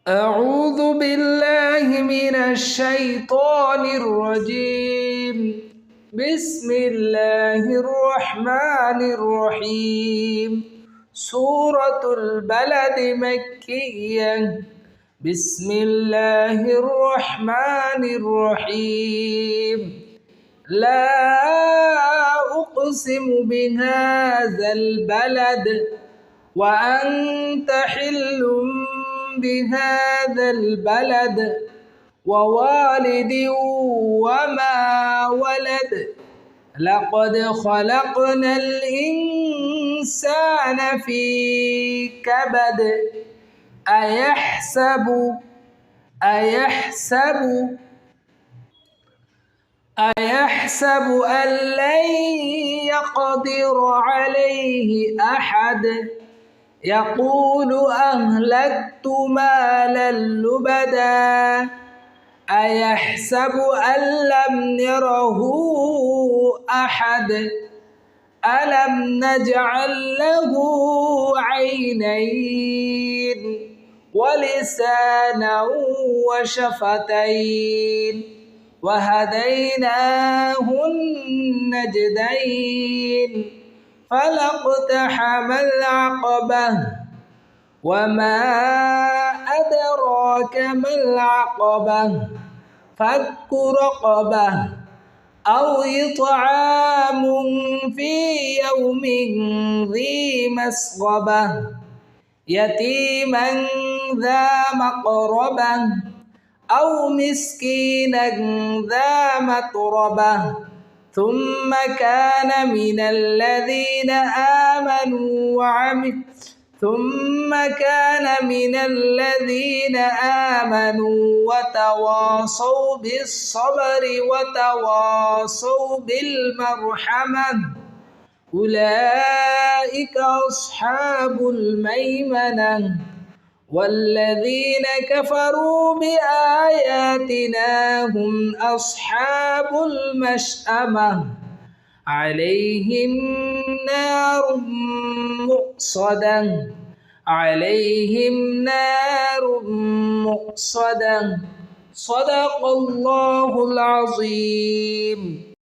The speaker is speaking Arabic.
أعوذ بالله من الشيطان الرجيم. بسم الله الرحمن الرحيم. سورة البلد مكية. بسم الله الرحمن الرحيم. لا أقسم بهذا البلد وأنت حل بهذا البلد ووالد وما ولد لقد خلقنا الإنسان في كبد أيحسب أن لن يقدر عليه أحد يقول أهلكت مالا لبدا أيحسب أن لم يره أحد ألم نجعل له عينين ولسانا وشفتين وهديناه النجدين فلاقتحم العقبة وما أدراك ما العقبة فك رقبة أو إطعام في يوم ذي مسغبة يتيما ذا مقربة أو مسكينا ذا متربة ثم كان من الذين آمنوا وتواصوا بالصبر وتواصوا بالمرحمة أولئك أصحاب الميمنة والذين كفروا بآياتنا هم أصحاب المشأمة عليهم نار مؤصدة صدق الله العظيم.